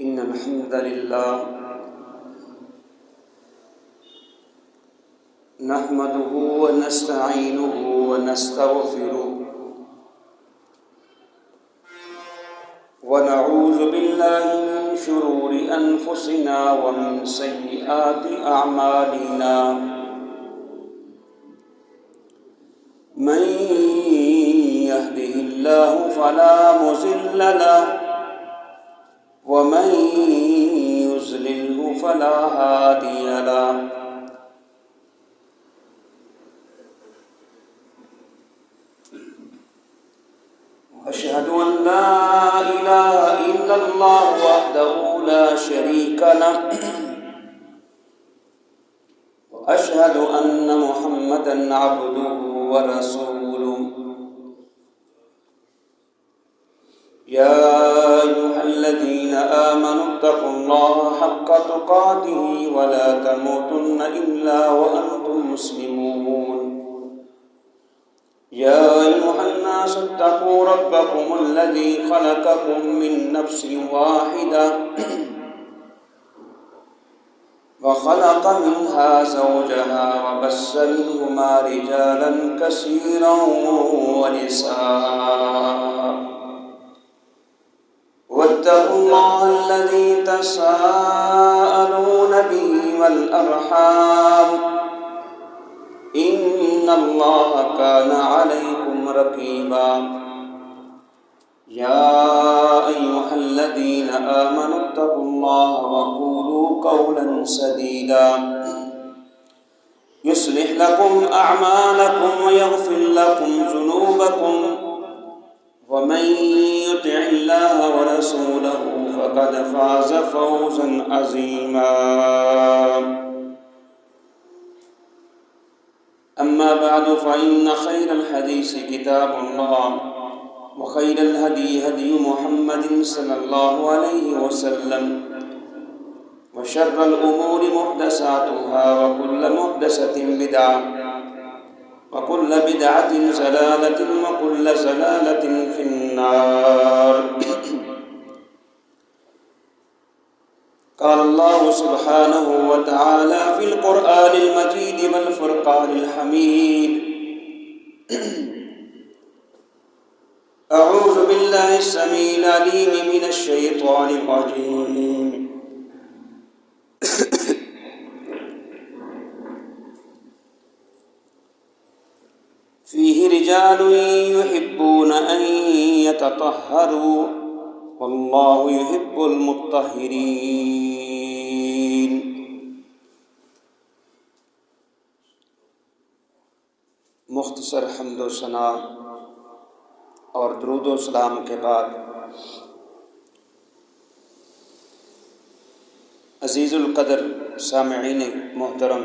إن الحمد لله نحمده ونستعينه ونستغفره ونعوذ بالله من شرور أنفسنا ومن سيئات أعمالنا من يهده الله فلا مضل له ومن يضلل فلا هادي له أشهد أن لا إله إلا الله وحده لا شريك له وأشهد أن محمدا عبده ورسوله يا أيها الذين آمنوا اتقوا الله حق تقاته ولا تموتن إلا وأنتم مسلمون يا أيها الناس اتقوا ربكم الذي خلقكم من نفس واحدة وخلق منها زوجها وبث منهما رجالا كثيرا ونساء واتقوا الله الذي تساءلون به والأرحام إن الله كان عليكم رقيبا يا أيها الذين آمنوا اتقوا الله وقولوا قولا سديدا يصلح لكم أعمالكم ويغفر لكم ذنوبكم ومن يطع الله ورسوله فقد فاز فوزا عظيما أما بعد فإن خير الحديث كتاب الله وخير الهدي هدي محمد صلى الله عليه وسلم وشر الأمور محدثاتها وكل محدثة بدعة وكل بدعة ضلالة وكل ضلالة في النار قال الله سبحانه وتعالى في القرآن المجيد والفرقان الحميد أعوذ بالله السميع العليم من الشيطان الرجيم فيه رجال يحبون أن يتطهروا والله يحب المطهرين مختصر حمد و ثنا اور درود و سلام کے بعد عزیز القدر سامعین محترم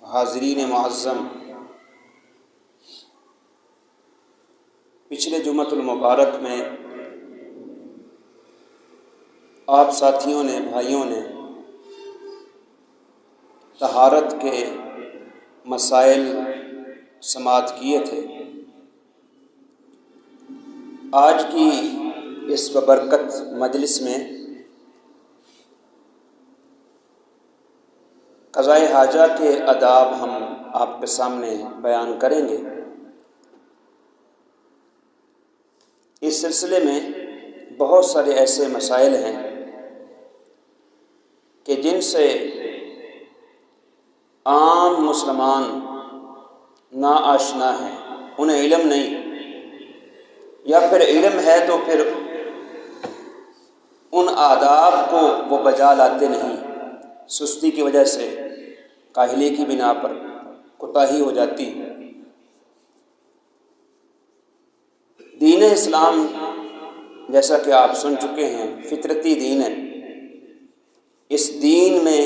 حاضرین معظم، پچھلے جمعۃ المبارک میں آپ ساتھیوں نے، بھائیوں نے طہارت کے مسائل سماعت کیے تھے۔ آج کی اس ببرکت مجلس میں قضائے حاجہ کے آداب ہم آپ کے سامنے بیان کریں گے۔ اس سلسلے میں بہت سارے ایسے مسائل ہیں کہ جن سے عام مسلمان ناآشنا ہیں، انہیں علم نہیں، یا پھر علم ہے تو پھر ان آداب کو وہ بجا لاتے نہیں، سستی کی وجہ سے، کاہلی کی بنا پر کوتاہی ہو جاتی۔ دین اسلام جیسا کہ آپ سن چکے ہیں فطرتی دین ہے۔ اس دین میں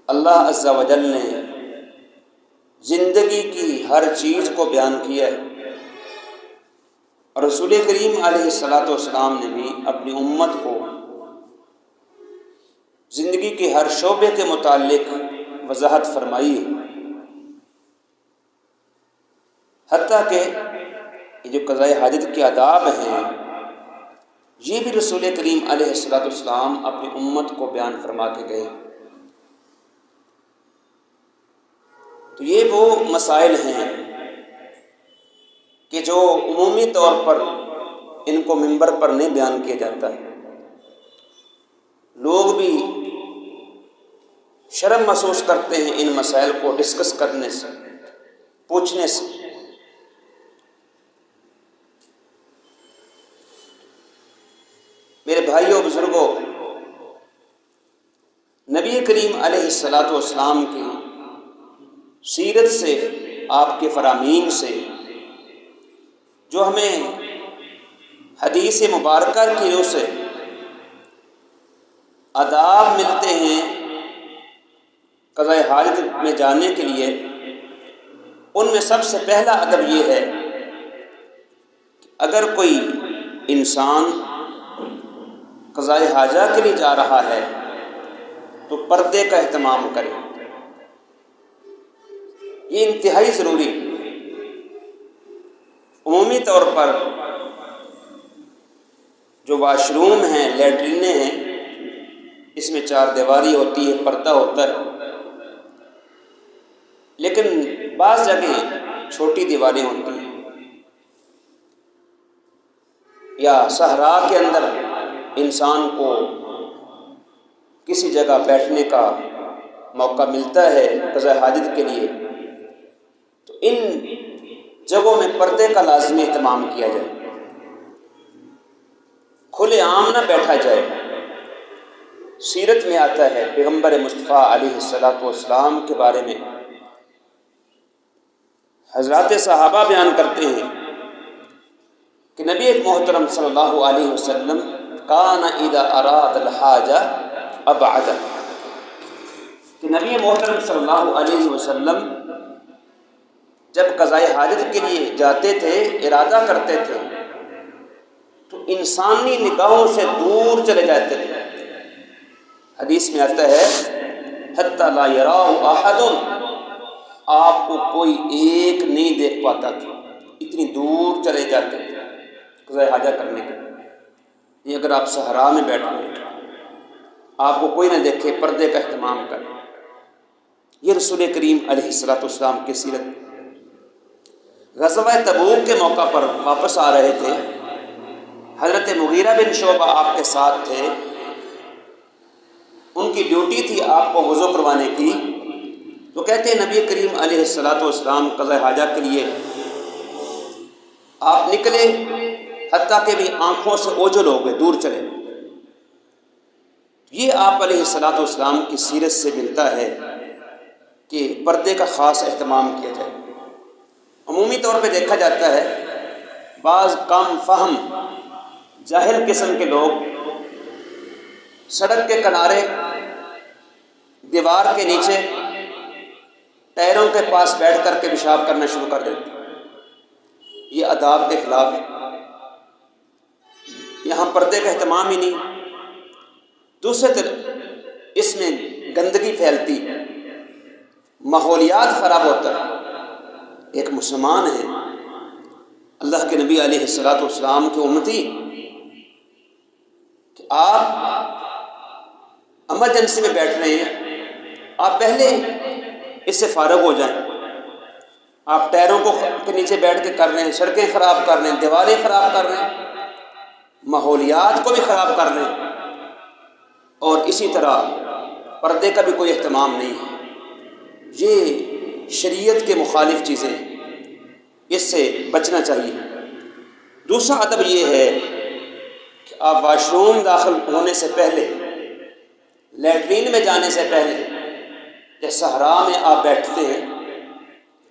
اللہ عز و جل نے زندگی کی ہر چیز کو بیان کیا ہے، اور رسول کریم علیہ الصلاۃ والسلام نے بھی اپنی امت کو زندگی کے ہر شعبے کے متعلق وضاحت فرمائی ہے، حتیٰ کہ یہ جو قضائے حاجت کے آداب ہیں یہ بھی رسول کریم علیہ السلام اپنی امت کو بیان فرما کے گئے۔ تو یہ وہ مسائل ہیں کہ جو عمومی طور پر ان کو منبر پر نہیں بیان کیا جاتا ہے، لوگ بھی شرم محسوس کرتے ہیں ان مسائل کو ڈسکس کرنے سے، پوچھنے سے۔ میرے بھائیوں بزرگوں، نبی کریم علیہ السلام کی سیرت سے، آپ کے فرامین سے جو ہمیں حدیث مبارکہ کی روح سے آداب ملتے ہیں قضاء حاجت میں جانے کے لیے، ان میں سب سے پہلا ادب یہ ہے کہ اگر کوئی انسان قضاء حاجہ کے لیے جا رہا ہے تو پردے کا اہتمام کرے۔ یہ انتہائی ضروری۔ عمومی طور پر جو واش روم ہیں، لیٹرینیں ہیں، اس میں 4 دیواری ہوتی ہے، پردہ ہوتا ہے، لیکن بعض جگہ چھوٹی دیواریں ہوتی ہیں، یا صحرا کے اندر انسان کو کسی جگہ بیٹھنے کا موقع ملتا ہے قضاء حاجت کے لیے، تو ان جگہوں میں پردے کا لازمی اہتمام کیا جائے، کھلے عام نہ بیٹھا جائے۔ سیرت میں آتا ہے پیغمبر مصطفیٰ علیہ السلام کے بارے میں، حضرات صحابہ بیان کرتے ہیں کہ نبی محترم صلی اللہ علیہ وسلم کان اذا اراد الحاجہ ابعد، کہ نبی محترم صلی اللہ علیہ وسلم جب قضاء حاجت کے لیے جاتے تھے، ارادہ کرتے تھے، تو انسانی نگاہوں سے دور چلے جاتے تھے۔ حدیث میں آتا ہے حتی لا یراہ احد، آپ کو کوئی ایک نہیں دیکھ پاتا تھا، اتنی دور چلے جاتے تھے قضاء حاجہ کرنے کے لیے۔ یہ اگر آپ صحرا میں بیٹھے ہیں، آپ کو کوئی نہ دیکھے، پردے کا اہتمام کریں۔ یہ رسول کریم علیہ السلام کی سیرت۔ غزوہ تبوک کے موقع پر واپس آ رہے تھے، حضرت مغیرہ بن شعبہ آپ کے ساتھ تھے، ان کی ڈیوٹی تھی آپ کو وضو کروانے کی، تو کہتے ہیں نبی کریم علیہ السلام قضاء حاجہ کے لیے آپ نکلے، حتیٰ کہ بھی آنکھوں سے اوجھل ہو گئے، دور چلے۔ یہ آپ علیہ السلام کی سیرت سے ملتا ہے کہ پردے کا خاص اہتمام کیا جائے۔ عمومی طور پہ دیکھا جاتا ہے بعض کم فہم جاہل قسم کے لوگ سڑک کے کنارے، دیوار کے نیچے، ٹائروں کے پاس بیٹھ کر کے پیشاب کرنا شروع کر دیتے ہیں۔ یہ آداب کے خلاف ہے، یہاں پردے کا اہتمام ہی نہیں۔ دوسرے طرف اس میں گندگی پھیلتی ہے، ماحولیات خراب ہوتا ہے۔ ایک مسلمان ہے، اللہ کے نبی علیہ السلام کے امتی، کہ آپ ایمرجنسی میں بیٹھ رہے ہیں، آپ پہلے اس سے فارغ ہو جائیں۔ آپ ٹائروں کے نیچے بیٹھ کے کر رہے ہیں، سڑکیں خراب کر رہے ہیں، دیواریں خراب کر رہے ہیں، ماحولیات کو بھی خراب کر رہے ہیں، اور اسی طرح پردے کا بھی کوئی اہتمام نہیں ہے۔ یہ شریعت کے مخالف چیزیں ہیں، اس سے بچنا چاہیے۔ دوسرا ادب یہ ہے کہ آپ واش روم داخل ہونے سے پہلے، لیٹرین میں جانے سے پہلے، یا صحرا میں آپ بیٹھتے ہیں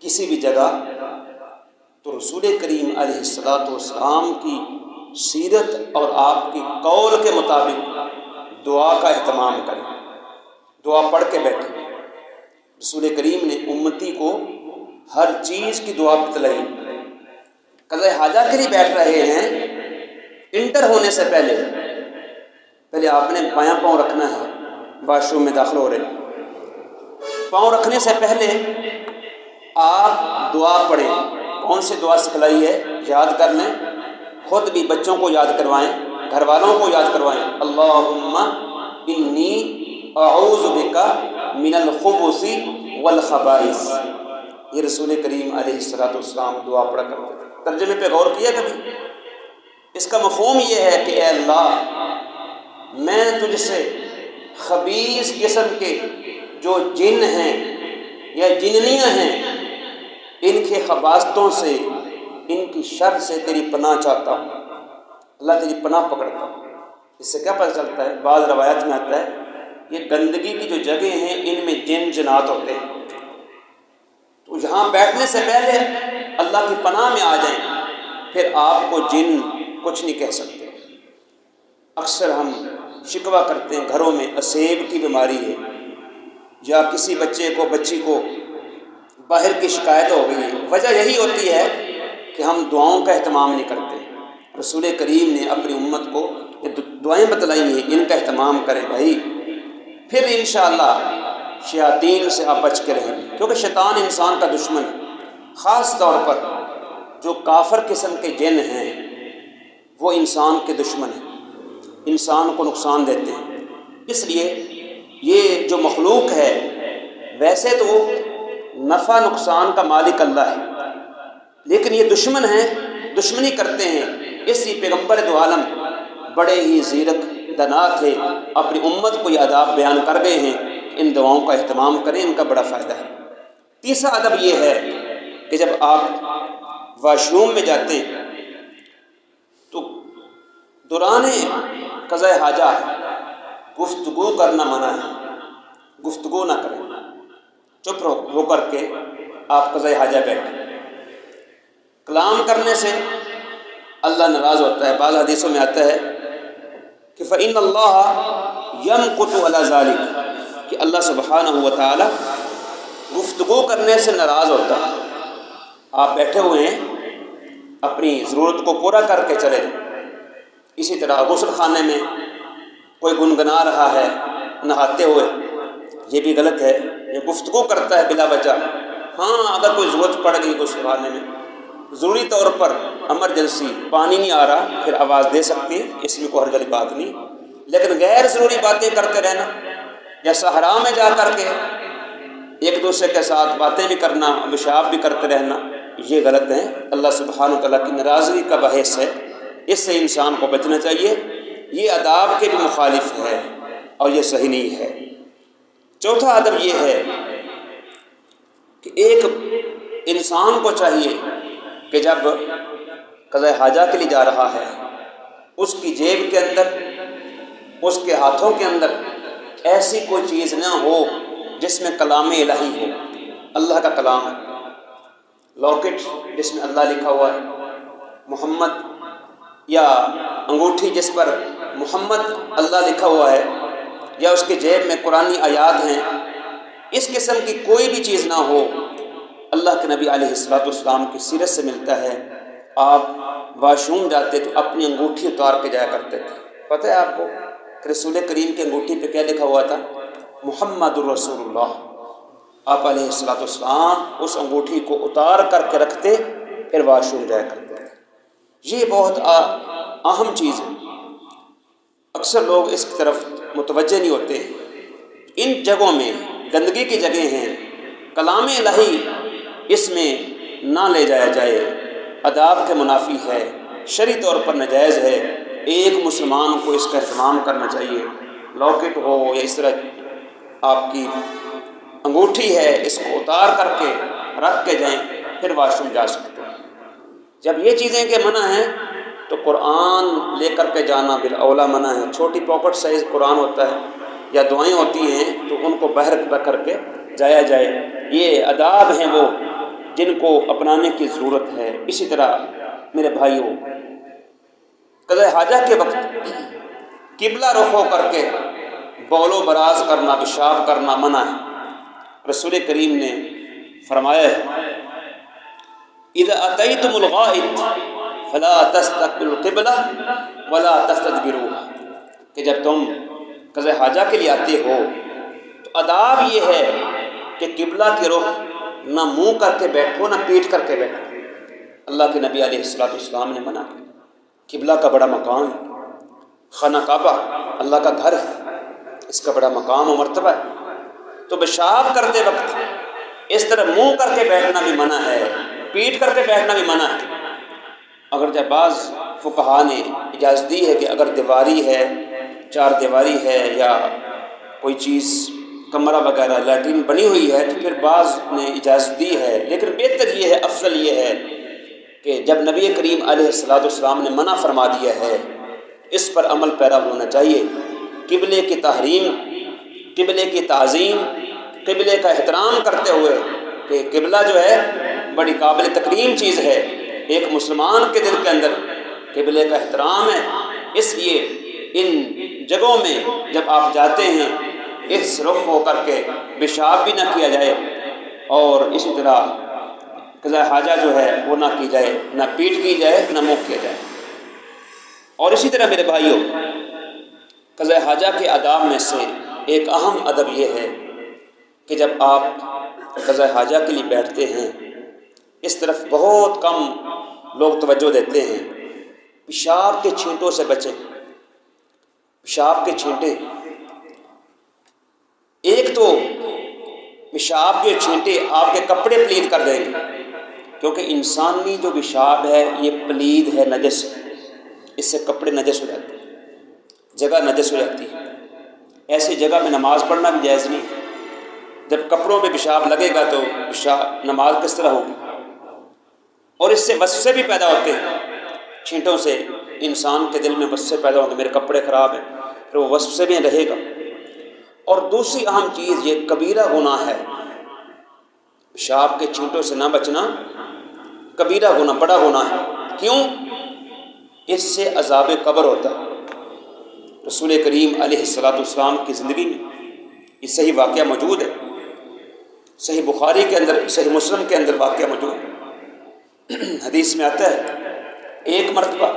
کسی بھی جگہ، تو رسول کریم علیہ السلام کی سیرت اور آپ کی قول کے مطابق دعا کا اہتمام کریں، دعا پڑھ کے بیٹھیں۔ رسول کریم نے امتی کو ہر چیز کی دعا بتلائی۔ قضاء حاجہ کے لیے بیٹھ رہے ہیں، انٹر ہونے سے پہلے آپ نے بایاں پاؤں رکھنا ہے، واش روم میں داخل ہو رہے ہیں، پاؤں رکھنے سے پہلے آپ دعا پڑھیں۔ کون سی دعا سکھلائی ہے یاد کر لیں، خود بھی بچوں کو یاد کروائیں، گھر والوں کو یاد کروائیں، اللہم انی اعوذ بک من الخبث والخبائث۔ یہ رسول کریم علیہ السلام دعا پڑھا کرتے تھے۔ ترجمے پہ غور کیا کبھی؟ اس کا مفہوم یہ ہے کہ اے اللہ، میں تجھ سے خبیث قسم کے جو جن ہیں یا جننیاں ہیں، ان کے خباثتوں سے، ان کی شر سے تیری پناہ چاہتا ہوں۔ اللہ تیری پناہ پکڑتا ہوں۔ اس سے کیا پتہ چلتا ہے؟ بعض روایات میں آتا ہے یہ گندگی کی جو جگہیں ہیں ان میں جن جنات ہوتے ہیں، تو یہاں بیٹھنے سے پہلے اللہ کی پناہ میں آ جائیں، پھر آپ کو جن کچھ نہیں کہہ سکتے۔ اکثر ہم شکوہ کرتے ہیں گھروں میں اسیب کی بیماری ہے، یا کسی بچے کو بچی کو باہر کی شکایت ہو گئی ہے، وجہ یہی ہوتی ہے کہ ہم دعاؤں کا اہتمام نہیں کرتے۔ رسول کریم نے اپنی امت کو یہ دعائیں بتلائی ہیں، ان کا اہتمام کریں بھائی، پھر انشاءاللہ شیاطین سے آپ بچ کے رہیں، کیونکہ شیطان انسان کا دشمن ہے۔ خاص طور پر جو کافر قسم کے جن ہیں وہ انسان کے دشمن ہیں، انسان کو نقصان دیتے ہیں۔ اس لیے یہ جو مخلوق ہے ویسے تو نفع نقصان کا مالک اللہ ہے، لیکن یہ دشمن ہیں، دشمنی کرتے ہیں۔ اس لیے پیغمبر دو عالم بڑے ہی زیرک دنا تھے، اپنی امت کو یہ آداب بیان کر گئے ہیں، ان دعاؤں کا اہتمام کریں، ان کا بڑا فائدہ ہے۔ تیسرا ادب یہ ہے کہ جب آپ واش روم میں جاتے ہیں تو دوران قضاء حاجہ گفتگو کرنا منع ہے، گفتگو نہ کریں، چپ ہو کر کے آپ قضاء حاجہ بیٹھیں۔ کلام کرنے سے اللہ ناراض ہوتا ہے۔ بعض حدیثوں میں آتا ہے کہ فَإِنَّ اللَّهَ يَمْقُتُ عَلَى ذَلِكَ، کہ اللہ سبحانہ و تعالی گفتگو کرنے سے ناراض ہوتا ہے۔ آپ بیٹھے ہوئے ہیں، اپنی ضرورت کو پورا کر کے چلے۔ اسی طرح غسل خانے میں کوئی گنگنا رہا ہے نہاتے ہوئے، یہ بھی غلط ہے، یہ گفتگو کرتا ہے بلا وجہ۔ ہاں اگر کوئی ضرورت پڑ گئی غسل خانے میں، ضروری طور پر ایمرجنسی، پانی نہیں آ رہا، پھر آواز دے سکتی ہے، اس میں کوئی حرج والی بات نہیں، لیکن غیر ضروری باتیں کرتے رہنا یا صحرا میں جا کر کے ایک دوسرے کے ساتھ باتیں بھی کرنا، پیشاب بھی کرتے رہنا، یہ غلط ہے، اللہ سبحانہ وتعالیٰ کی ناراضگی کا باعث ہے۔ اس سے انسان کو بچنا چاہیے، یہ آداب کے بھی مخالف ہے اور یہ صحیح نہیں ہے۔ چوتھا ادب یہ ہے کہ ایک انسان کو چاہیے کہ جب قضاء حاجہ کے لیے جا رہا ہے، اس کی جیب کے اندر، اس کے ہاتھوں کے اندر ایسی کوئی چیز نہ ہو جس میں کلام الہی ہو، اللہ کا کلام ہے، لاکٹ جس میں اللہ لکھا ہوا ہے، محمد، یا انگوٹھی جس پر محمد اللہ لکھا ہوا ہے، یا اس کے جیب میں قرآنی آیات ہیں، اس قسم کی کوئی بھی چیز نہ ہو۔ اللہ کے نبی علیہ السلام کی سیرت سے ملتا ہے، آپ واش روم جاتے تو اپنی انگوٹھی اتار کے جایا کرتے تھے۔ پتہ ہے آپ کو کہ رسول کریم کی انگوٹھی پہ کیا لکھا ہوا تھا؟ محمد الرسول اللہ۔ آپ علیہ السلام اس انگوٹھی کو اتار کر کے رکھتے، پھر واش روم جایا کرتے تھے۔ یہ بہت اہم چیز ہے، اکثر لوگ اس کی طرف متوجہ نہیں ہوتے۔ ان جگہوں میں گندگی کی جگہیں ہیں، کلام الہی اس میں نہ لے جایا جائے، آداب کے منافی ہے، شرعی طور پر ناجائز ہے۔ ایک مسلمان کو اس کا اہتمام کرنا چاہیے، لاکٹ ہو یا اس طرح آپ کی انگوٹھی ہے، اس کو اتار کر کے رکھ کے جائیں، پھر واش روم جا سکتے ہیں۔ جب یہ چیزیں کہ منع ہیں تو قرآن لے کر کے جانا بالاولیٰ منع ہے۔ چھوٹی پاکٹ سائز قرآن ہوتا ہے یا دعائیں ہوتی ہیں تو ان کو باہر رکھ کر کے جایا جائے۔ یہ آداب ہیں وہ جن کو اپنانے کی ضرورت ہے۔ اسی طرح میرے بھائیوں، قضاء حاجہ کے وقت قبلہ رخ ہو کر کے بول و براز کرنا، پیشاب کرنا منع ہے۔ رسول کریم نے فرمایا ہے اذا اتیتم الغائط فلا تستقبلوا القبلہ ولا تستدبروها، کہ جب تم قضاء حاجہ کے لیے آتے ہو تو آداب یہ ہے کہ قبلہ کی رخ نہ منہ کر کے بیٹھو نہ پیٹھ کر کے بیٹھو۔ اللہ کے نبی علیہ السلام نے منع کیا۔ قبلہ کا بڑا مقام ہے، خانہ کعبہ اللہ کا گھر ہے، اس کا بڑا مقام و مرتبہ ہے، تو پیشاب کرتے وقت اس طرح منہ کر کے بیٹھنا بھی منع ہے، پیٹ کر کے بیٹھنا بھی منع ہے۔ اگر جب بعض فقہا نے اجازت دی ہے کہ اگر دیواری ہے، چار دیواری ہے، یا کوئی چیز کمرہ وغیرہ لیٹرین بنی ہوئی ہے، تو پھر بعض نے اجازت دی ہے، لیکن بہتر یہ ہے، افضل یہ ہے کہ جب نبی کریم علیہ السلام نے منع فرما دیا ہے، اس پر عمل پیرا ہونا چاہیے۔ قبلے کی تحریم، قبلے کی تعظیم، قبلے کا احترام کرتے ہوئے کہ قبلہ جو ہے بڑی قابل تکریم چیز ہے، ایک مسلمان کے دل کے اندر قبلے کا احترام ہے، اس لیے ان جگہوں میں جب آپ جاتے ہیں اس رخ ہو کر کے پیشاب بھی نہ کیا جائے، اور اسی طرح قضاء حاجہ جو ہے وہ نہ کی جائے، نہ پیٹ کی جائے، نہ منہ کیا جائے۔ اور اسی طرح میرے بھائیوں، قضاء حاجہ کے آداب میں سے ایک اہم ادب یہ ہے کہ جب آپ قضاء حاجہ کے لیے بیٹھتے ہیں، اس طرف بہت کم لوگ توجہ دیتے ہیں، پیشاب کے چھینٹوں سے بچیں۔ پیشاب کے چھینٹے، ایک تو پیشاب کے چھینٹے آپ کے کپڑے پلید کر دیں گے، کیونکہ انسانی جو پیشاب ہے یہ پلید ہے، نجس ہے، اس سے کپڑے نجس ہو جاتے ہیں، جگہ نجس ہو جاتی ہے۔ ایسی جگہ میں نماز پڑھنا بھی جائز نہیں۔ جب کپڑوں پہ پیشاب لگے گا تو نماز کس طرح ہوگی؟ اور اس سے وسوسے بھی پیدا ہوتے ہیں، چھینٹوں سے انسان کے دل میں وسوسے پیدا ہوں گے، میرے کپڑے خراب ہیں، پھر وہ وسوسے میں رہے گا۔ اور دوسری اہم چیز، یہ کبیرہ گناہ ہے، پیشاب کے چھینٹوں سے نہ بچنا کبیرہ گناہ، بڑا گناہ ہے۔ کیوں؟ اس سے عذاب قبر ہوتا ہے۔ رسول کریم علیہ السلام کی زندگی میں یہ صحیح واقعہ موجود ہے، صحیح بخاری کے اندر، صحیح مسلم کے اندر واقعہ موجود ہے۔ حدیث میں آتا ہے ایک مرتبہ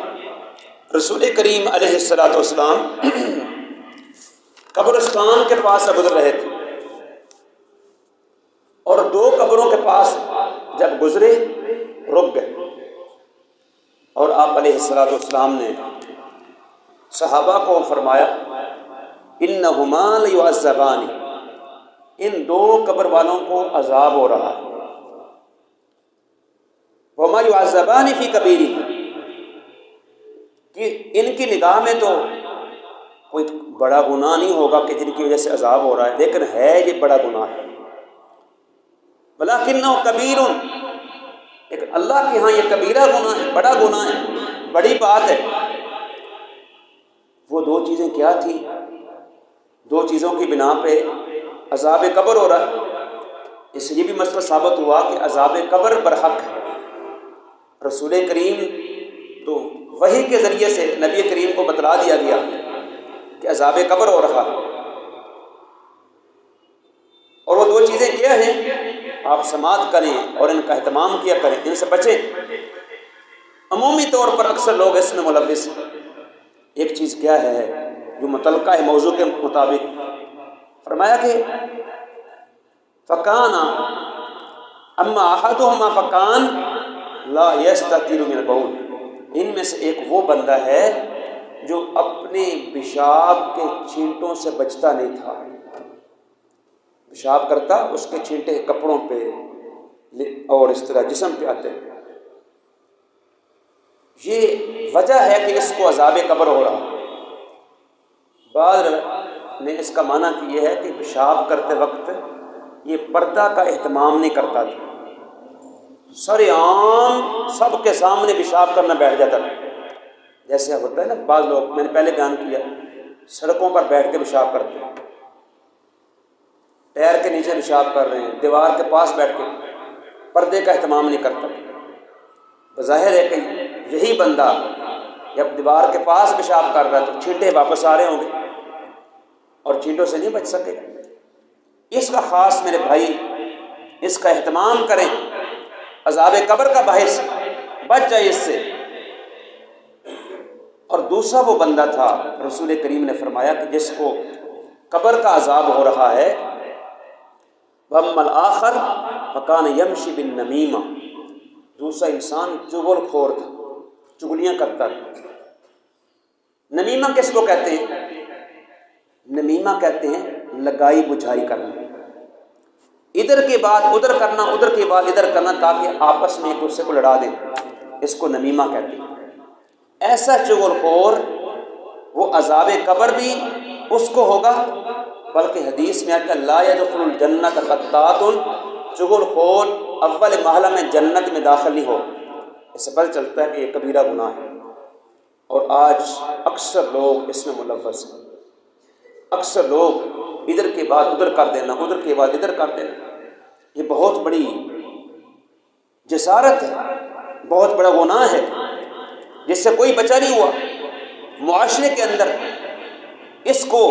رسول کریم علیہ السلام قبرستان کے پاس سے گزر رہے تھے، اور دو قبروں کے پاس جب گزرے رک گئے، اور آپ علیہ السلام نے صحابہ کو فرمایا انہما لیعذبان، ان دو قبر والوں کو عذاب ہو رہا ہے، وما یعذبان فی کبیر، کہ ان کی نگاہ میں تو کوئی بڑا گناہ نہیں ہوگا کہ جن کی وجہ سے عذاب ہو رہا ہے، لیکن ہے یہ بڑا گناہ ہے، ولکنہ کبیر، لیکن اللہ کے ہاں یہ کبیرہ گناہ ہے، بڑا گناہ ہے، بڑی بات ہے۔ وہ دو چیزیں کیا تھی؟ دو چیزوں کی بنا پہ عذاب قبر ہو رہا ہے۔ اس سے یہ بھی مسئلہ ثابت ہوا کہ عذاب قبر برحق ہے۔ رسول کریم تو وحی کے ذریعے سے نبی کریم کو بتلا دیا گیا کہ عذاب قبر ہو رہا ہے، اور وہ دو چیزیں کیا ہیں؟ آپ سماعت کریں اور ان کا اہتمام کیا کریں، ان سے بچیں۔ عمومی طور پر اکثر لوگ اس میں ملوث ہیں۔ ایک چیز کیا ہے جو متعلقہ ہے موضوع کے مطابق؟ فرمایا کہ فکان اما احدہما فکان لا یستتر من البول، ان میں سے ایک وہ بندہ ہے جو اپنے پیشاب کے چھینٹوں سے بچتا نہیں تھا، پیشاب کرتا اس کے چھینٹے کپڑوں پہ اور اس طرح جسم پہ آتے ہیں۔ یہ وجہ ہے کہ اس کو عذاب قبر ہو رہا۔ بعض نے اس کا معنی یہ ہے کہ پیشاب کرتے وقت یہ پردہ کا اہتمام نہیں کرتا تھا، سر عام سب کے سامنے پیشاب کرنا بیٹھ جاتا تھا۔ جیسے ہوتا ہے نا بعض لوگ، میں نے پہلے بیان کیا، سڑکوں پر بیٹھ کے پیشاب کرتے ہیں، پیر کے نیچے پیشاب کر رہے ہیں، دیوار کے پاس بیٹھ کے، پردے کا اہتمام نہیں کرتا۔ ظاہر ہے کہ یہی بندہ جب دیوار کے پاس پیشاب کر رہا ہے تو چھینٹے واپس آ رہے ہوں گے اور چھینٹوں سے نہیں بچ سکے۔ اس کا خاص میرے بھائی اس کا اہتمام کریں، عذاب قبر کا باعث بچ جائے اس سے۔ اور دوسرا وہ بندہ تھا، رسول کریم نے فرمایا کہ جس کو قبر کا عذاب ہو رہا ہے، وَأَمَّا الْآخَرُ فَكَانَ يَمْشِي بِالنَّمِيمَةِ، دوسرا انسان چغل خور تھا، چگلیاں کرتا تھا، نمیمہ کس کو کہتے ہیں؟ نمیمہ کہتے ہیں لگائی بجھائی کرنا، ادھر کی بات ادھر کرنا، ادھر کی بات ادھر کرنا، تاکہ آپس میں ایک دوسرے کو لڑا دیں، اس کو نمیمہ کہتے ہیں۔ ایسا چغل خور وہ عذاب قبر بھی اس کو ہوگا، بلکہ حدیث میں آتا ہے لا يدخل الجنت قطات، چغل خور اول مرحلہ میں جنت میں داخل نہیں ہو۔ اس سے پتہ چلتا ہے کہ یہ کبیرہ گناہ ہے، اور آج اکثر لوگ اس میں ملوث ہیں۔ اکثر لوگ ادھر کی بات ادھر کر دینا، ادھر کی بات ادھر کر دینا، یہ بہت بڑی جسارت ہے، بہت بڑا گناہ ہے، جس سے کوئی بچا نہیں ہوا۔ معاشرے کے اندر اس کو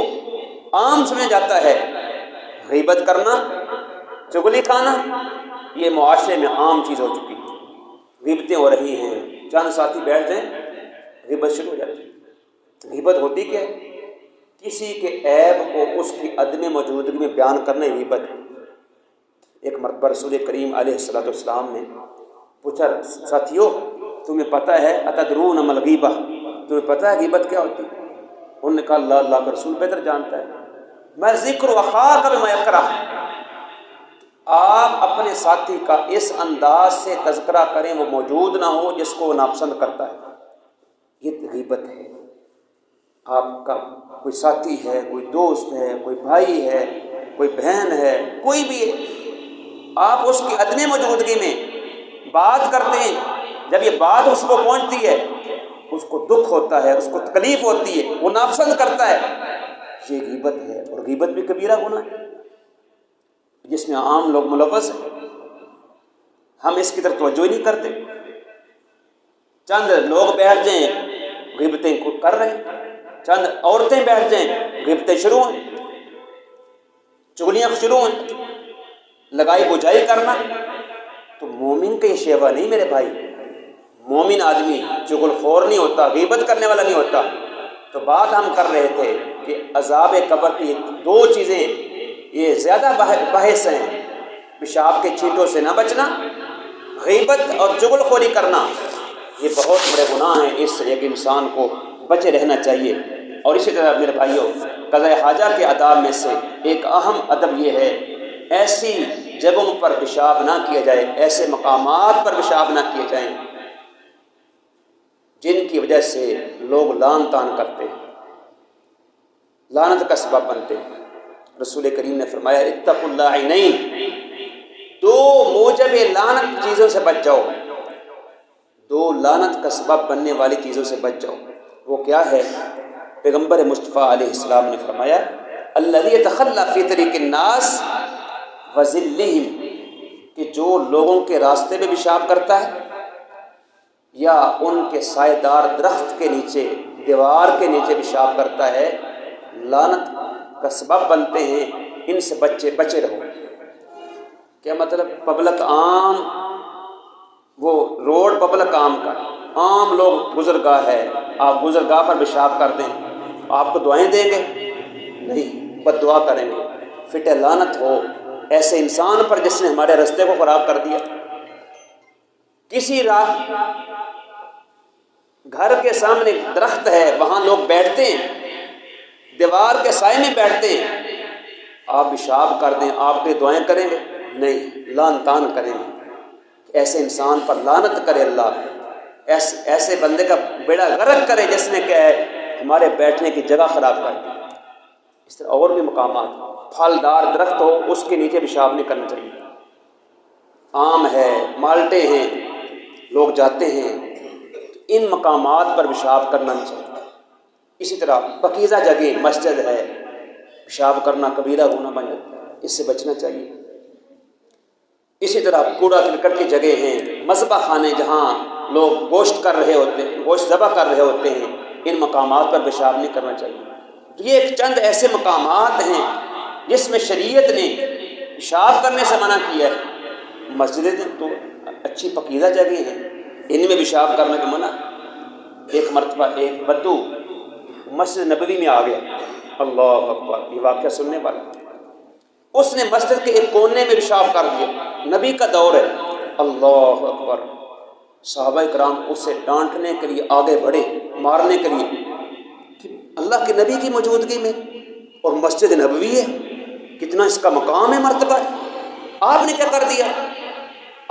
عام سمجھا جاتا ہے، غیبت کرنا، چغلی کھانا، یہ معاشرے میں عام چیز ہو چکی ہے۔ غیبتیں ہو رہی ہیں، چند ساتھی بیٹھ جائیں غیبت شروع ہو جاتی ہے۔ غیبت ہوتی کیا ہے؟ کسی کے عیب کو اس کی عدم موجودگی میں بیان کرنا غیبت۔ ایک مرتبہ رسول کریم علیہ السلام نے پوچھا ساتھیو تمہیں پتہ ہے اتدرون ما الغیبہ، تمہیں پتہ ہے غیبت کیا ہوتی ہے؟ انہوں نے کہا اللہ کا رسول بہتر جانتا ہے۔ میں ذکر اخاک بما یکرہ، آپ اپنے ساتھی کا اس انداز سے تذکرہ کریں وہ موجود نہ ہو جس کو وہ ناپسند کرتا ہے، یہ غیبت ہے۔ آپ کا کوئی ساتھی ہے، کوئی دوست ہے، کوئی بھائی ہے، کوئی بہن ہے، کوئی بھی ہے، آپ اس کی عدم موجودگی میں بات کرتے ہیں، جب یہ بات اس کو پہنچتی ہے اس کو دکھ ہوتا ہے، اس کو تکلیف ہوتی ہے، وہ ناپسند کرتا ہے، یہ غیبت ہے۔ اور غیبت بھی کبیرہ گناہ ہے جس میں عام لوگ ملوث ہیں، ہم اس کی طرف توجہ ہی نہیں کرتے۔ چند لوگ بیٹھ جائیں غیبتیں کر رہے ہیں، چند عورتیں بیٹھ جائیں غیبتیں شروع ہیں، چغلیاں شروع ہیں، لگائی بجھائی کرنا۔ تو مومن کا یہ شیوا نہیں میرے بھائی، مومن آدمی چغل خور نہیں ہوتا، غیبت کرنے والا نہیں ہوتا۔ تو بات ہم کر رہے تھے کہ عذاب قبر کی دو چیزیں یہ زیادہ بحث ہیں، پیشاب کے چھینٹوں سے نہ بچنا، غیبت اور چغل خوری کرنا، یہ بہت بڑے گناہ ہیں، اس سے ایک انسان کو بچے رہنا چاہیے۔ اور اسی طرح میرے بھائیوں، قضاء حاجہ کے آداب میں سے ایک اہم ادب یہ ہے ایسی جگہوں پر پیشاب نہ کیا جائے، ایسے مقامات پر پیشاب نہ کیے جائیں جن کی وجہ سے لوگ لعن طعن کرتے ہیں، لعنت کا سبب بنتے ہیں۔ رسول کریم نے فرمایا اتقوا اللاعنین، دو موجب لعنت چیزوں سے بچ جاؤ، دو لعنت کا سبب بننے والی چیزوں سے بچ جاؤ۔ وہ کیا ہے؟ پیغمبر مصطفیٰ علیہ السلام نے فرمایا الذی یتخلی فی طریق الناس وظلہم، کہ جو لوگوں کے راستے پہ پیشاب کرتا ہے یا ان کے سائے دار درخت کے نیچے، دیوار کے نیچے پیشاب کرتا ہے، لعنت کا سبب بنتے ہیں، ان سے بچے رہو۔ کیا مطلب؟ پبلک عام، وہ روڈ پبلک عام کا، عام لوگ گزرگاہ ہے، آپ گزرگاہ پر پیشاب کر دیں، آپ کو دعائیں دیں گے؟ نہیں، بد دعا کریں گے۔ فٹ لعنت ہو ایسے انسان پر جس نے ہمارے راستے کو خراب کر دیا۔ کسی راہ گھر کے سامنے درخت ہے، وہاں لوگ بیٹھتے ہیں، دیوار کے سائے میں بیٹھتے ہیں، آپ پیشاب کر دیں، آپ کے دعائیں کریں گے؟ نہیں، لعن طعن کریں گے۔ ایسے انسان پر لعنت کرے اللہ، ایسے بندے کا بیڑا غرق کرے جس نے کیا ہے ہمارے بیٹھنے کی جگہ خراب کر دی۔ اس طرح اور بھی مقامات، پھلدار درخت ہو اس کے نیچے پیشاب نہیں کرنا چاہیے، آم ہے، مالٹے ہیں، لوگ جاتے ہیں، ان مقامات پر پیشاب کرنا نہیں چاہیے۔ اسی طرح پاکیزہ جگہ مسجد ہے، پیشاب کرنا کبیرہ گناہ بن جاتا ہے، اس سے بچنا چاہیے۔ اسی طرح کوڑا کرکٹ کی جگہ ہیں، مذبح خانے جہاں لوگ گوشت کر رہے ہوتے ہیں، گوشت ذبح کر رہے ہوتے ہیں، ان مقامات پر پیشاب نہیں کرنا چاہیے۔ یہ ایک چند ایسے مقامات ہیں جس میں شریعت نے پیشاب کرنے سے منع کیا ہے۔ مسجدیں تو اچھی پاکیزہ جگہ ہیں، ان میں پیشاب کرنے کا منع۔ ایک مرتبہ ایک بدو مسجد نبوی میں آ گیا، اللہ اکبر، یہ واقعہ سننے والا، اس نے مسجد کے ایک کونے میں پیشاب کر دیا، نبی کا دور ہے، اللہ اکبر۔ صحابہ کرام اسے ڈانٹنے کے لیے آگے بڑھے، مارنے کے لیے، اللہ کے نبی کی موجودگی میں، اور مسجد نبوی ہے، کتنا اس کا مقام ہے، مرتبہ ہے۔ آپ نے کیا کر دیا؟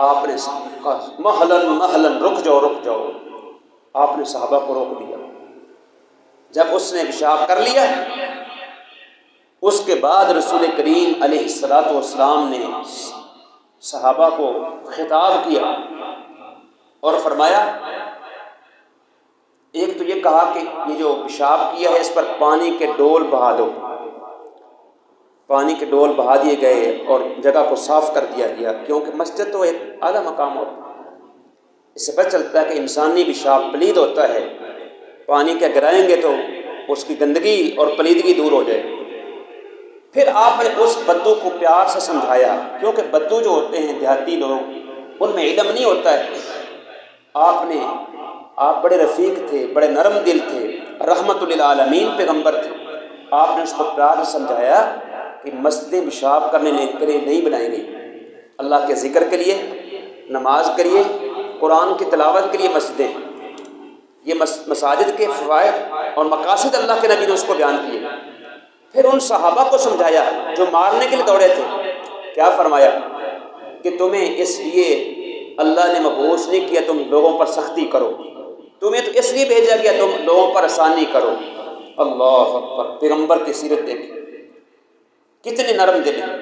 آپ نے کہا محلن محلن، رک جاؤ رک جاؤ۔ آپ نے صحابہ کو روک دیا۔ جب اس نے پیشاب کر لیا، اس کے بعد رسول کریم علیہ الصلوۃ والسلام نے صحابہ کو خطاب کیا اور فرمایا، ایک تو یہ کہا کہ یہ جو پیشاب کیا ہے اس پر پانی کے ڈول بہا دو۔ پانی کے ڈول بہا دیے گئے اور جگہ کو صاف کر دیا گیا، کیونکہ مسجد تو ایک اعلیٰ مقام ہوتا ہے۔ اس سے پتہ چلتا ہے کہ انسانی پیشاب پلید ہوتا ہے، پانی کے گرائیں گے تو اس کی گندگی اور پلیدگی دور ہو جائے۔ پھر آپ نے اس بدو کو پیار سے سمجھایا، کیونکہ بدو جو ہوتے ہیں دیہاتی لوگ، ان میں علم نہیں ہوتا ہے۔ آپ بڑے رفیق تھے، بڑے نرم دل تھے، رحمت للعالمین پیغمبر تھے۔ آپ نے اس کو پیار سے سمجھایا کہ مسجدیں پیشاب کرنے کے لیے نہیں بنائی گئی، اللہ کے ذکر کے لیے، نماز کے لیے، قرآن کی تلاوت کے لیے مسجدیں۔ یہ مساجد کے فوائد اور مقاصد اللہ کے نبی نے اس کو بیان کیے۔ پھر ان صحابہ کو سمجھایا جو مارنے کے لیے دوڑے تھے، کیا فرمایا کہ تمہیں اس لیے اللہ نے مبعوث نہیں کیا تم لوگوں پر سختی کرو، تمہیں تو اس لیے بھیجا گیا تم لوگوں پر آسانی کرو۔ اللہ اکبر، پیغمبر کی سیرت دیکھیں، کتنے نرم دل ہیں۔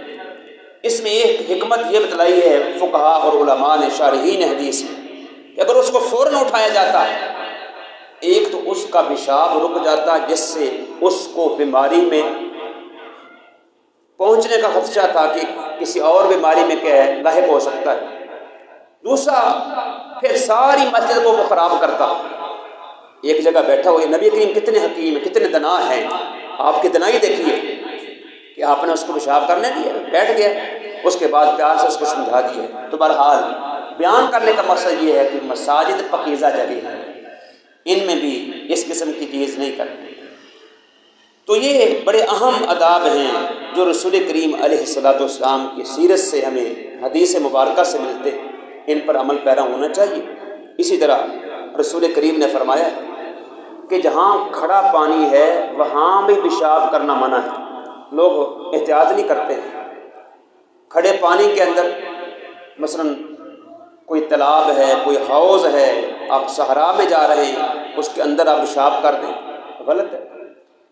اس میں ایک حکمت یہ بتلائی ہے فقہاء اور علماء نے، شارحین حدیث میں، کہ اگر اس کو فوراً اٹھایا جاتا، ایک تو اس کا پیشاب رک جاتا جس سے اس کو بیماری میں پہنچنے کا خدشہ تھا کہ کسی اور بیماری میں کیا ہے لاحق ہو سکتا ہے۔ دوسرا، پھر ساری مسجد کو وہ خراب کرتا۔ ایک جگہ بیٹھا ہوا، نبی کریم کتنے حکیم ہیں، کتنے دنا ہیں، آپ کی دنائی دیکھیے کہ آپ نے اس کو پیشاب کرنے دیا، بیٹھ گیا، اس کے بعد پیار سے اس کو سمجھا دیا۔ تو بہرحال بیان کرنے کا مقصد یہ ہے کہ مساجد پاکیزہ جگہ ہے، ان میں بھی اس قسم کی چیز نہیں کرتے۔ تو یہ بڑے اہم آداب ہیں جو رسول کریم علیہ الصلوۃ والسلام کی سیرت سے ہمیں حدیث مبارکہ سے ملتے ہیں، ان پر عمل پیرا ہونا چاہیے۔ اسی طرح رسول کریم نے فرمایا کہ جہاں کھڑا پانی ہے وہاں بھی پیشاب کرنا منع ہے۔ لوگ احتیاط نہیں کرتے ہیں، کھڑے پانی کے اندر مثلاً کوئی تالاب ہے، کوئی حوض ہے، آپ صحرا میں جا رہے ہیں، اس کے اندر آپ پیشاب کر دیں، غلط ہے۔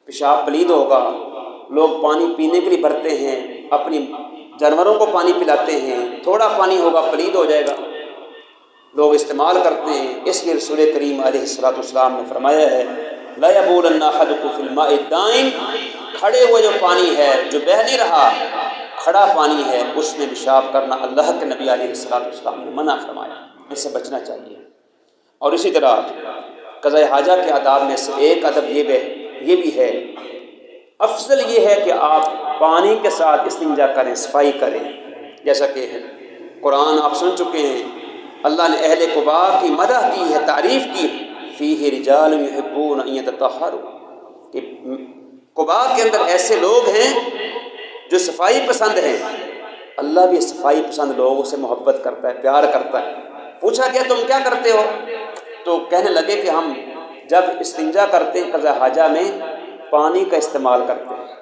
پیشاب پلید ہوگا، لوگ پانی پینے کے لیے بھرتے ہیں، اپنی جانوروں کو پانی پلاتے ہیں، تھوڑا پانی ہوگا پلید ہو جائے گا، لوگ استعمال کرتے ہیں۔ اس لیے رسول کریم علیہ الصلوۃ والسلام نے فرمایا ہے لا یبولن احدکم فی الماء الدائم، کھڑے ہوئے جو پانی ہے جو بہہ نہیں رہا، کھڑا پانی ہے، اس میں پیشاب کرنا اللہ کے نبی علیہ الصلوۃ والسلام نے منع فرمایا، اس سے بچنا چاہیے۔ اور اسی طرح قضاء حاجہ کے آداب میں سے ایک ادب یہ بھی ہے، افضل یہ ہے کہ آپ پانی کے ساتھ استنجا کریں، صفائی کریں، جیسا کہ قرآن آپ سن چکے ہیں، اللہ نے اہل قباء کی مدح کی ہے، تعریف کی، فیہ رجال یحبون ان یتطہروا، کہ قباء کے اندر ایسے لوگ ہیں جو صفائی پسند ہیں۔ اللہ بھی صفائی پسند لوگوں سے محبت کرتا ہے، پیار کرتا ہے۔ پوچھا گیا تم کیا کرتے ہو؟ تو کہنے لگے کہ ہم جب استنجا کرتے ہیں قضاء حاجہ میں پانی کا استعمال کرتے ہیں۔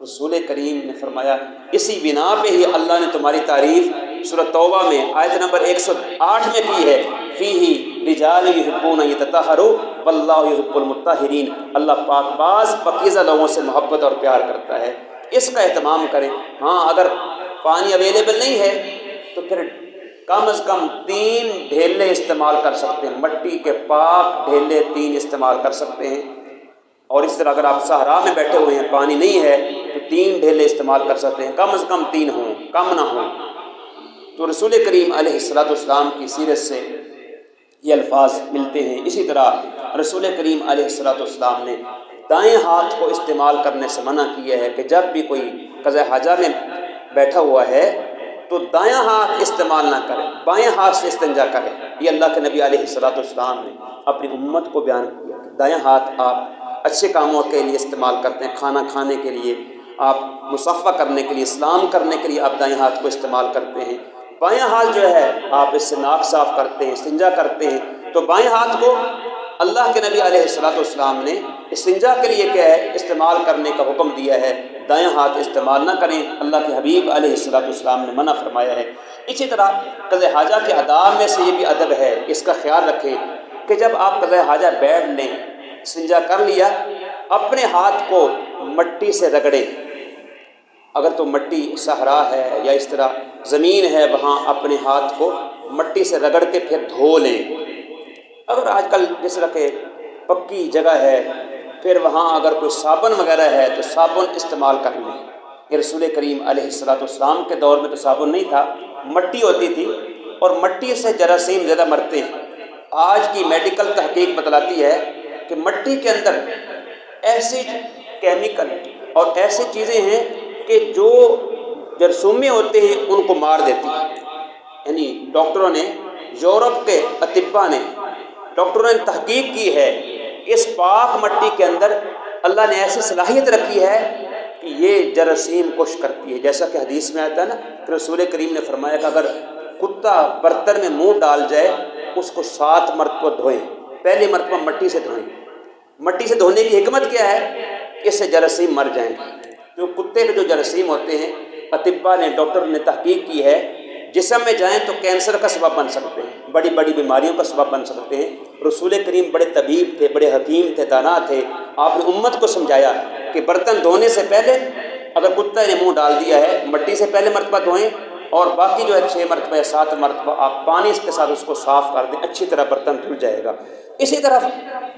رسول کریم نے فرمایا اسی بنا پہ ہی اللہ نے تمہاری تعریف سورۃ توبہ میں آیت نمبر 108 میں کی ہے، فیہ رجال یحبون ان یتطہروا واللہ یحب المطہرین، اللہ پاک باز پاکیزہ لوگوں سے محبت اور پیار کرتا ہے، اس کا اہتمام کریں۔ ہاں اگر پانی اویلیبل نہیں ہے تو پھر کم از کم 3 ڈھیلے استعمال کر سکتے ہیں، مٹی کے پاک ڈھیلے 3 استعمال کر سکتے ہیں۔ اور اس طرح اگر آپ صحرا میں بیٹھے ہوئے ہیں، پانی نہیں ہے تو 3 ڈھیلے استعمال کر سکتے ہیں، کم از کم 3 ہوں، کم نہ ہوں۔ تو رسول کریم علیہ الصلوۃ والسلام کی سیرت سے یہ الفاظ ملتے ہیں۔ اسی طرح رسول کریم علیہ الصلوۃ والسلام نے دائیں ہاتھ کو استعمال کرنے سے منع کیا ہے کہ جب بھی کوئی قضاء حاجہ میں بیٹھا ہوا ہے تو دایاں ہاتھ استعمال نہ کرے، بائیں ہاتھ سے استنجا کرے۔ یہ اللہ کے نبی علیہ الصلوۃ والسلام نے اپنی امت کو بیان کیا کہ دایاں ہاتھ آپ اچھے کاموں کے لیے استعمال کرتے ہیں، کھانا کھانے کے لیے، آپ مصافحہ کرنے کے لیے، اسلام کرنے کے لیے آپ دائیں ہاتھ کو استعمال کرتے ہیں۔ بائیں ہاتھ جو ہے آپ اس سے ناک صاف کرتے ہیں، استنجا کرتے ہیں، تو بائیں ہاتھ کو اللہ کے نبی علیہ الصلوۃ والسلام نے استنجا کے لیے کیا ہے استعمال کرنے کا حکم دیا ہے، دائیں ہاتھ استعمال نہ کریں، اللہ کے حبیب علیہ السلام نے منع فرمایا ہے۔ اسی طرح قضاء حاجہ کے آداب میں سے یہ بھی ادب ہے، اس کا خیال رکھیں کہ جب آپ قضاء حاجہ بیٹھ لیں، استنجا کر لیا، اپنے ہاتھ کو مٹی سے رگڑیں۔ اگر تو مٹی صحرا ہے یا اس طرح زمین ہے وہاں اپنے ہاتھ کو مٹی سے رگڑ کے پھر دھو لیں۔ اگر آج کل جس طرح کہ پکی جگہ ہے پھر وہاں اگر کوئی صابن وغیرہ ہے تو صابن استعمال کر لیں۔ یہ رسول کریم علیہ السلام کے دور میں تو صابن نہیں تھا، مٹی ہوتی تھی، اور مٹی سے جراثیم زیادہ مرتے ہیں۔ آج کی میڈیکل تحقیق بتلاتی ہے کہ مٹی کے اندر ایسی کیمیکل اور ایسی چیزیں ہیں کہ جو جرثومے ہوتے ہیں ان کو مار دیتی ہیں۔ یعنی ڈاکٹروں نے، یورپ کے اطباء نے، ڈاکٹروں نے تحقیق کی ہے کہ اس پاک مٹی کے اندر اللہ نے ایسی صلاحیت رکھی ہے کہ یہ جراثیم کش کرتی ہے۔ جیسا کہ حدیث میں آتا ہے نا کہ رسول کریم نے فرمایا کہ اگر کتا برتن میں منہ ڈال جائے اس کو 7 مرتبہ دھوئیں، پہلی مرتبہ مٹی سے دھوئیں۔ مٹی سے دھونے کی حکمت کیا ہے؟ اس سے جراثیم مر جائیں گے۔ جو کتے کے جو جراثیم ہوتے ہیں، اطباء نے، ڈاکٹر نے تحقیق کی ہے، جسم میں جائیں تو کینسر کا سبب بن سکتے ہیں، بڑی بڑی بیماریوں کا سبب بن سکتے ہیں۔ رسول کریم بڑے طبیب تھے، بڑے حکیم تھے، دانا تھے۔ آپ نے امت کو سمجھایا کہ برتن دھونے سے پہلے اگر کتے نے منہ ڈال دیا ہے مٹی سے پہلے مرتبہ دھوئیں، اور باقی جو ہے 6 مرتبہ یا 7 مرتبہ آپ پانی کے ساتھ اس کو صاف کر دیں، اچھی طرح برتن دھل جائے گا۔ اسی طرح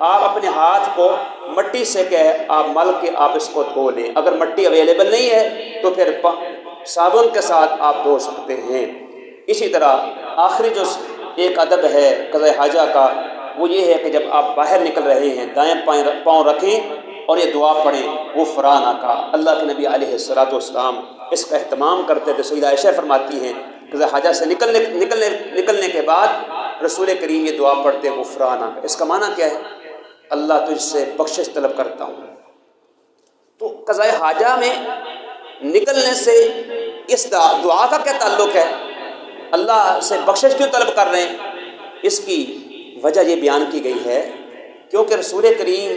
آپ اپنے ہاتھ کو مٹی سے آپ مل کے آپ اس کو دھو لیں۔ اگر مٹی اویلیبل نہیں ہے تو پھر صابن کے ساتھ آپ دھو سکتے ہیں۔ اسی طرح آخری جو ایک ادب ہے قضاء حاجہ کا وہ یہ ہے کہ جب آپ باہر نکل رہے ہیں دائیں پاؤں رکھیں اور یہ دعا پڑھیں، غفرانہ کا۔ اللہ کے نبی علیہ السلام اس کا اہتمام کرتے تھے۔ سیدہ عائشہ فرماتی ہیں قضاء حاجہ سے نکلنے کے بعد رسول کریم یہ دعا پڑھتے غفرانہ کا۔ اس کا معنی کیا ہے؟ اللہ تجھ سے بخشش طلب کرتا ہوں۔ تو قضاء حاجہ میں نکلنے سے اس دعا کا کیا تعلق ہے؟ اللہ سے بخشش کیوں طلب کر رہے ہیں؟ اس کی وجہ یہ بیان کی گئی ہے کیونکہ رسول کریم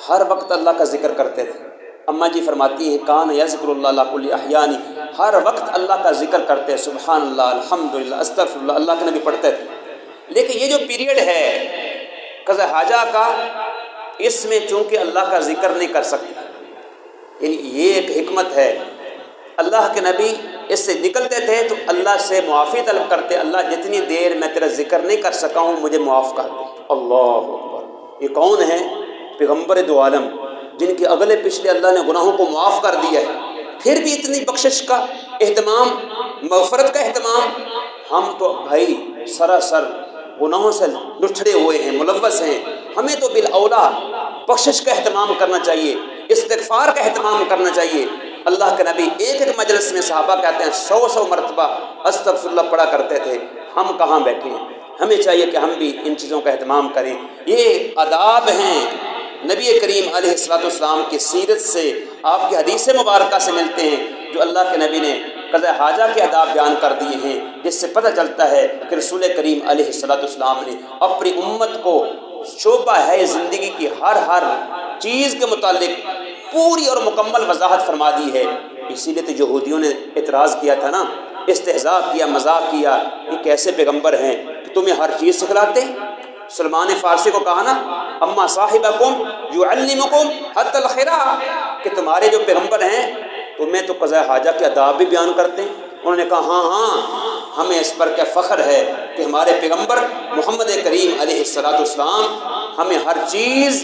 ہر وقت اللہ کا ذکر کرتے تھے۔ اماں جی فرماتی ہیں کان یذکر اللہ علی کل احیان، ہر وقت اللہ کا ذکر کرتے، سبحان اللہ، الحمدللہ، استغفر اللہ، اللہ کے نبی پڑھتے تھے۔ لیکن یہ جو پیریڈ ہے قضاء حاجہ کا، اس میں چونکہ اللہ کا ذکر نہیں کر سکتے، یعنی یہ ایک حکمت ہے۔ اللہ کے نبی اس سے نکلتے تھے تو اللہ سے معافی طلب کرتے، اللہ جتنی دیر میں تیرا ذکر نہیں کر سکا ہوں مجھے معاف کر دے۔ اللہ اکبر! یہ کون ہے؟ پیغمبر دو عالم، جن کے اگلے پچھلے اللہ نے گناہوں کو معاف کر دیا ہے، پھر بھی اتنی بخشش کا اہتمام، مغفرت کا اہتمام۔ ہم تو بھائی سراسر گناہوں سے لٹھڑے ہوئے ہیں، ملوث ہیں، ہمیں تو بالاولیٰ بخشش کا اہتمام کرنا چاہیے، استغفار کا اہتمام کرنا چاہیے۔ اللہ کے نبی ایک ایک مجلس میں صحابہ کہتے ہیں 100 مرتبہ استغفر اللہ پڑھا کرتے تھے، ہم کہاں بیٹھے ہیں؟ ہمیں چاہیے کہ ہم بھی ان چیزوں کا اہتمام کریں۔ یہ آداب ہیں نبی کریم علیہ السلام کی سیرت سے، آپ کی حدیث مبارکہ سے ملتے ہیں، جو اللہ کے نبی نے قضاء حاجہ کے آداب بیان کر دیے ہیں، جس سے پتہ چلتا ہے کہ رسول کریم علیہ السلام نے اپنی امت کو شعبہ ہے زندگی کی ہر چیز کے متعلق پوری اور مکمل وضاحت فرما دی ہے۔ اسی لیے تو یہودیوں نے اعتراض کیا تھا نا، استہزاء کیا، مذاق کیا، یہ کیسے پیغمبر ہیں کہ تمہیں ہر چیز سکھلاتے ہیں؟ سلمان فارسی کو کہا نا اما صاحبکم یعلمکم حتی الخراء، کہ تمہارے جو پیغمبر ہیں تمہیں تو قضاء حاجہ کے آداب بھی بیان کرتے ہیں۔ انہوں نے کہا ہاں ہمیں اس پر کیا فخر ہے کہ ہمارے پیغمبر محمد کریم علیہ السلام ہمیں ہر چیز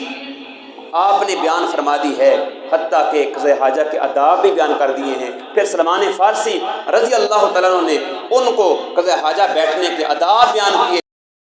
آپ نے بیان فرما دی ہے، حتیٰ کہ قضاء حاجہ کے آداب بھی بیان کر دیے ہیں۔ پھر سلمان فارسی رضی اللہ تعالیٰ عنہ نے ان کو قضاء حاجہ بیٹھنے کے آداب بیان کیے۔